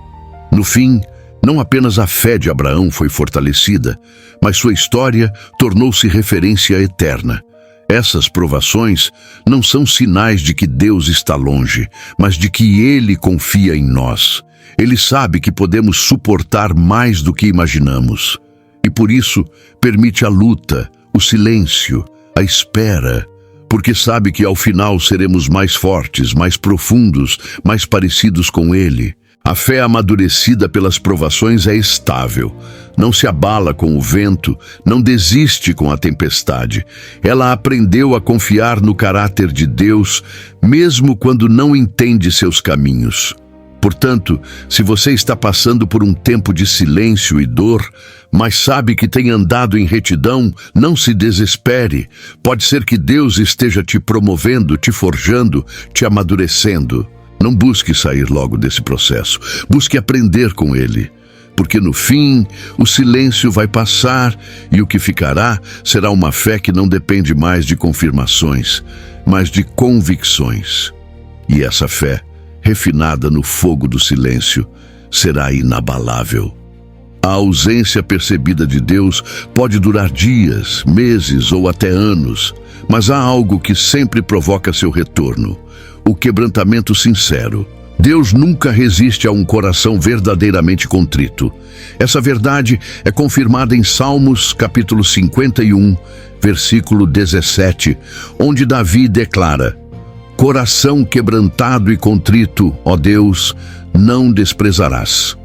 No fim, não apenas a fé de Abraão foi fortalecida, mas sua história tornou-se referência eterna. Essas provações não são sinais de que Deus está longe, mas de que Ele confia em nós. Ele sabe que podemos suportar mais do que imaginamos. E por isso, permite a luta, o silêncio, a espera, porque sabe que ao final seremos mais fortes, mais profundos, mais parecidos com Ele. A fé amadurecida pelas provações é estável, não se abala com o vento, não desiste com a tempestade. Ela aprendeu a confiar no caráter de Deus, mesmo quando não entende seus caminhos. Portanto, se você está passando por um tempo de silêncio e dor, mas sabe que tem andado em retidão, não se desespere. Pode ser que Deus esteja te promovendo, te forjando, te amadurecendo. Não busque sair logo desse processo. Busque aprender com ele. Porque no fim, o silêncio vai passar e o que ficará será uma fé que não depende mais de confirmações, mas de convicções. E essa fé, refinada no fogo do silêncio, será inabalável. A ausência percebida de Deus pode durar dias, meses ou até anos, mas há algo que sempre provoca seu retorno: o quebrantamento sincero. Deus nunca resiste a um coração verdadeiramente contrito. Essa verdade é confirmada em Salmos capítulo 51, versículo 17, onde Davi declara: coração quebrantado e contrito, ó Deus, não desprezarás.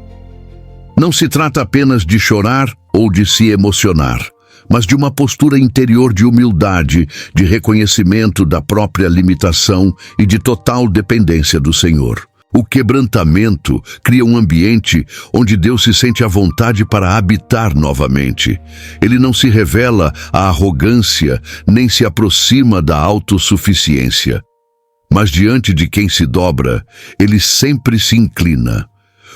Não se trata apenas de chorar ou de se emocionar, mas de uma postura interior de humildade, de reconhecimento da própria limitação e de total dependência do Senhor. O quebrantamento cria um ambiente onde Deus se sente à vontade para habitar novamente. Ele não se revela à arrogância, nem se aproxima da autossuficiência. Mas diante de quem se dobra, ele sempre se inclina.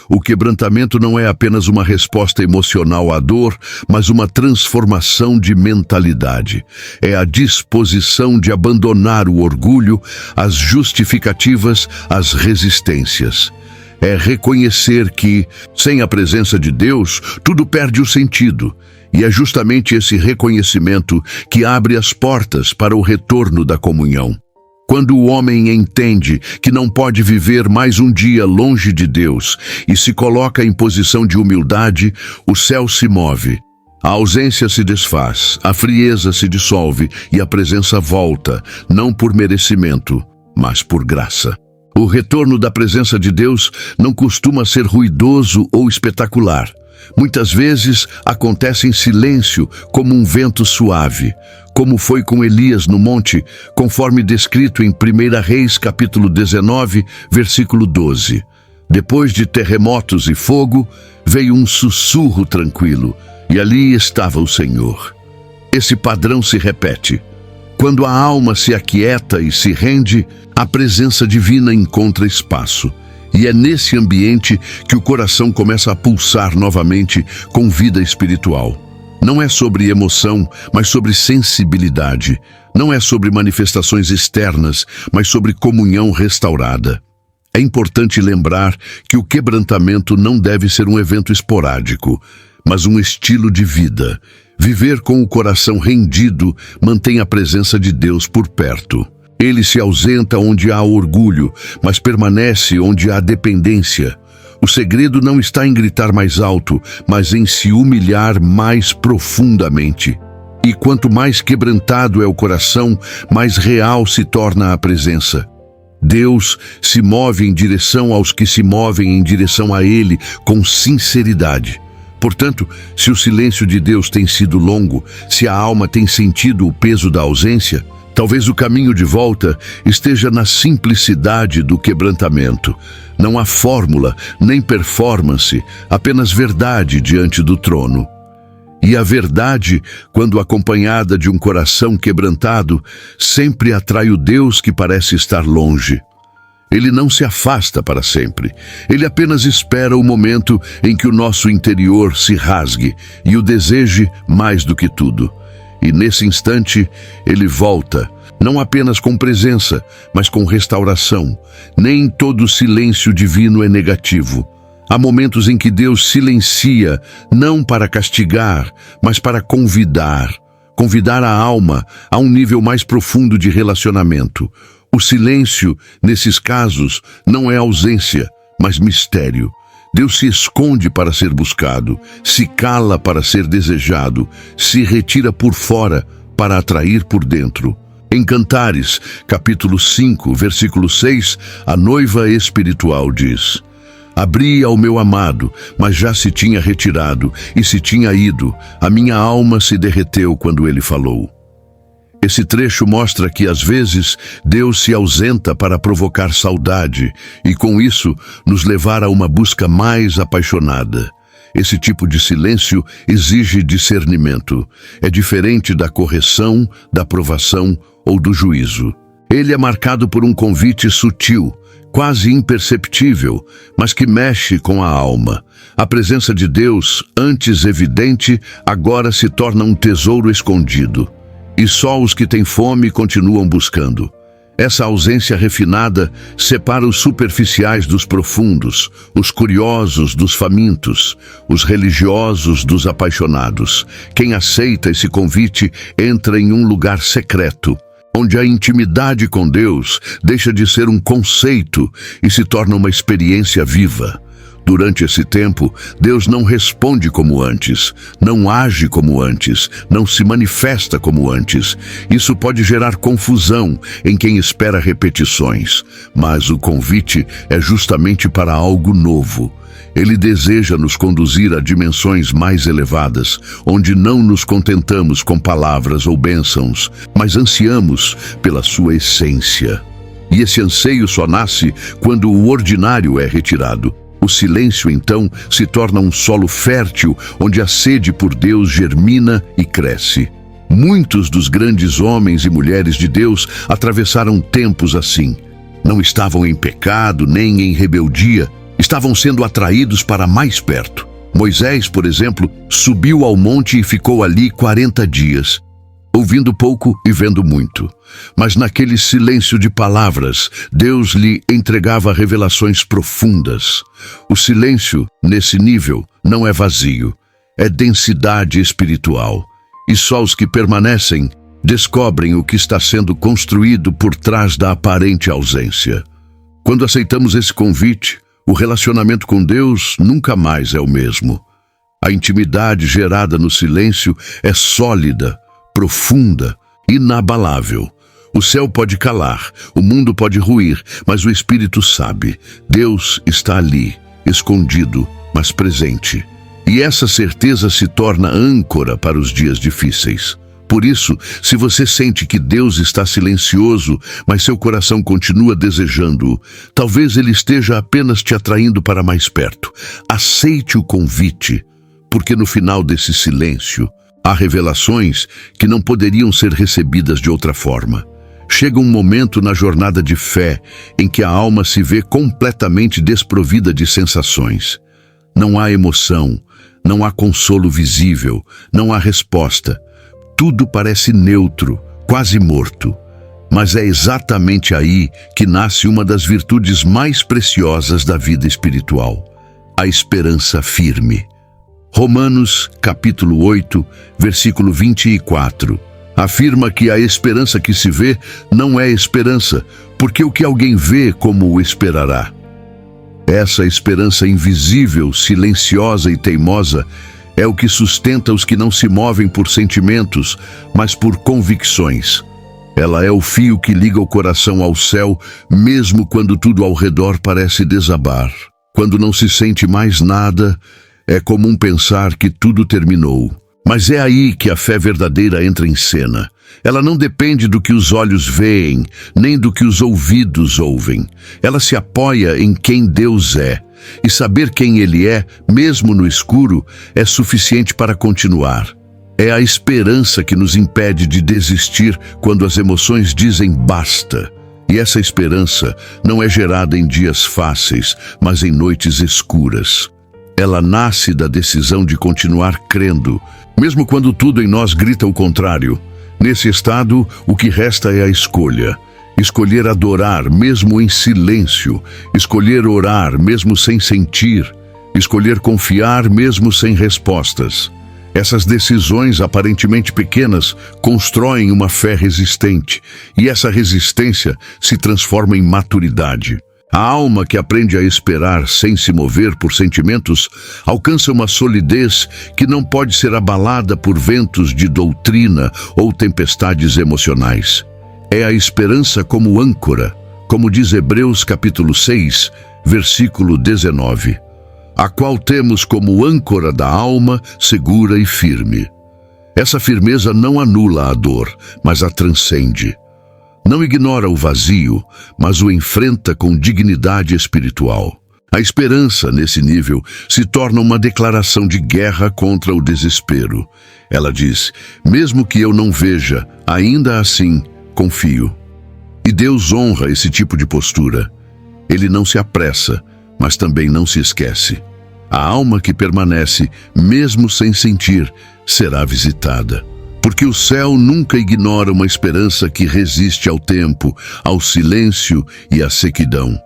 O quebrantamento não é apenas uma resposta emocional à dor, mas uma transformação de mentalidade. É a disposição de abandonar o orgulho, as justificativas, as resistências. É reconhecer que, sem a presença de Deus, tudo perde o sentido. E é justamente esse reconhecimento que abre as portas para o retorno da comunhão. Quando o homem entende que não pode viver mais um dia longe de Deus e se coloca em posição de humildade, o céu se move. A ausência se desfaz, a frieza se dissolve e a presença volta, não por merecimento, mas por graça. O retorno da presença de Deus não costuma ser ruidoso ou espetacular. Muitas vezes acontece em silêncio, como um vento suave, como foi com Elias no monte, conforme descrito em 1 Reis capítulo 19, versículo 12. Depois de terremotos e fogo, veio um sussurro tranquilo, e ali estava o Senhor. Esse padrão se repete. Quando a alma se aquieta e se rende, a presença divina encontra espaço. E é nesse ambiente que o coração começa a pulsar novamente com vida espiritual. Não é sobre emoção, mas sobre sensibilidade. Não é sobre manifestações externas, mas sobre comunhão restaurada. É importante lembrar que o quebrantamento não deve ser um evento esporádico, mas um estilo de vida. Viver com o coração rendido mantém a presença de Deus por perto. Ele se ausenta onde há orgulho, mas permanece onde há dependência. O segredo não está em gritar mais alto, mas em se humilhar mais profundamente. E quanto mais quebrantado é o coração, mais real se torna a presença. Deus se move em direção aos que se movem em direção a Ele com sinceridade. Portanto, se o silêncio de Deus tem sido longo, se a alma tem sentido o peso da ausência, talvez o caminho de volta esteja na simplicidade do quebrantamento. Não há fórmula, nem performance, apenas verdade diante do trono. E a verdade, quando acompanhada de um coração quebrantado, sempre atrai o Deus que parece estar longe. Ele não se afasta para sempre. Ele apenas espera o momento em que o nosso interior se rasgue e o deseje mais do que tudo. E nesse instante, ele volta, não apenas com presença, mas com restauração. Nem todo silêncio divino é negativo. Há momentos em que Deus silencia, não para castigar, mas para convidar a alma a um nível mais profundo de relacionamento. O silêncio, nesses casos, não é ausência, mas mistério. Deus se esconde para ser buscado, se cala para ser desejado, se retira por fora para atrair por dentro. Em Cantares, capítulo 5, versículo 6, a noiva espiritual diz: Abri ao meu amado, mas já se tinha retirado e se tinha ido. A minha alma se derreteu quando ele falou. Esse trecho mostra que, às vezes, Deus se ausenta para provocar saudade e, com isso, nos levar a uma busca mais apaixonada. Esse tipo de silêncio exige discernimento. É diferente da correção, da provação ou do juízo. Ele é marcado por um convite sutil, quase imperceptível, mas que mexe com a alma. A presença de Deus, antes evidente, agora se torna um tesouro escondido. E só os que têm fome continuam buscando. Essa ausência refinada separa os superficiais dos profundos, os curiosos dos famintos, os religiosos dos apaixonados. Quem aceita esse convite entra em um lugar secreto, onde a intimidade com Deus deixa de ser um conceito e se torna uma experiência viva. Durante esse tempo, Deus não responde como antes, não age como antes, não se manifesta como antes. Isso pode gerar confusão em quem espera repetições, mas o convite é justamente para algo novo. Ele deseja nos conduzir a dimensões mais elevadas, onde não nos contentamos com palavras ou bênçãos, mas ansiamos pela sua essência. E esse anseio só nasce quando o ordinário é retirado. O silêncio, então, se torna um solo fértil, onde a sede por Deus germina e cresce. Muitos dos grandes homens e mulheres de Deus atravessaram tempos assim. Não estavam em pecado, nem em rebeldia, estavam sendo atraídos para mais perto. Moisés, por exemplo, subiu ao monte e ficou ali 40 dias, ouvindo pouco e vendo muito. Mas naquele silêncio de palavras, Deus lhe entregava revelações profundas. O silêncio, nesse nível, não é vazio, é densidade espiritual. E só os que permanecem descobrem o que está sendo construído por trás da aparente ausência. Quando aceitamos esse convite, o relacionamento com Deus nunca mais é o mesmo. A intimidade gerada no silêncio é sólida, profunda, inabalável. O céu pode calar, o mundo pode ruir, mas o Espírito sabe. Deus está ali, escondido, mas presente. E essa certeza se torna âncora para os dias difíceis. Por isso, se você sente que Deus está silencioso, mas seu coração continua desejando-o, talvez Ele esteja apenas te atraindo para mais perto. Aceite o convite, porque no final desse silêncio, há revelações que não poderiam ser recebidas de outra forma. Chega um momento na jornada de fé em que a alma se vê completamente desprovida de sensações. Não há emoção, não há consolo visível, não há resposta. Tudo parece neutro, quase morto. Mas é exatamente aí que nasce uma das virtudes mais preciosas da vida espiritual: a esperança firme. Romanos, capítulo 8, versículo 24, afirma que a esperança que se vê não é esperança, porque o que alguém vê, como o esperará? Essa esperança invisível, silenciosa e teimosa é o que sustenta os que não se movem por sentimentos, mas por convicções. Ela é o fio que liga o coração ao céu, mesmo quando tudo ao redor parece desabar. Quando não se sente mais nada, é comum pensar que tudo terminou. Mas é aí que a fé verdadeira entra em cena. Ela não depende do que os olhos veem, nem do que os ouvidos ouvem. Ela se apoia em quem Deus é. E saber quem Ele é, mesmo no escuro, é suficiente para continuar. É a esperança que nos impede de desistir quando as emoções dizem basta. E essa esperança não é gerada em dias fáceis, mas em noites escuras. Ela nasce da decisão de continuar crendo, mesmo quando tudo em nós grita o contrário. Nesse estado, o que resta é a escolha. Escolher adorar mesmo em silêncio, escolher orar mesmo sem sentir, escolher confiar mesmo sem respostas. Essas decisões aparentemente pequenas constroem uma fé resistente, e essa resistência se transforma em maturidade. A alma que aprende a esperar sem se mover por sentimentos alcança uma solidez que não pode ser abalada por ventos de doutrina ou tempestades emocionais. É a esperança como âncora, como diz Hebreus capítulo 6, versículo 19. A qual temos como âncora da alma segura e firme. Essa firmeza não anula a dor, mas a transcende. Não ignora o vazio, mas o enfrenta com dignidade espiritual. A esperança, nesse nível, se torna uma declaração de guerra contra o desespero. Ela diz, mesmo que eu não veja, ainda assim, confio. E Deus honra esse tipo de postura. Ele não se apressa, mas também não se esquece. A alma que permanece, mesmo sem sentir, será visitada. Porque o céu nunca ignora uma esperança que resiste ao tempo, ao silêncio e à sequidão.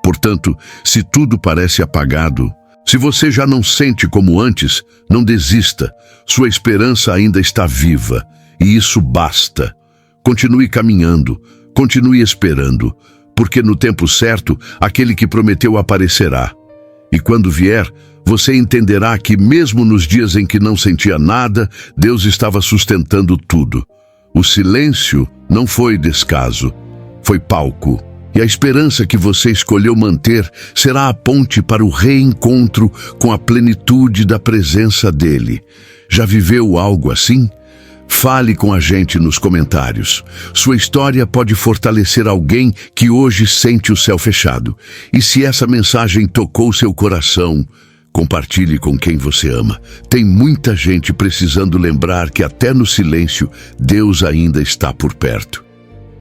Portanto, se tudo parece apagado, se você já não sente como antes, não desista. Sua esperança ainda está viva, e isso basta. Continue caminhando, continue esperando, porque no tempo certo, aquele que prometeu aparecerá. E quando vier, você entenderá que mesmo nos dias em que não sentia nada, Deus estava sustentando tudo. O silêncio não foi descaso, foi palco. E a esperança que você escolheu manter será a ponte para o reencontro com a plenitude da presença dele. Já viveu algo assim? Fale com a gente nos comentários. Sua história pode fortalecer alguém que hoje sente o céu fechado. E se essa mensagem tocou seu coração, compartilhe com quem você ama. Tem muita gente precisando lembrar que até no silêncio, Deus ainda está por perto.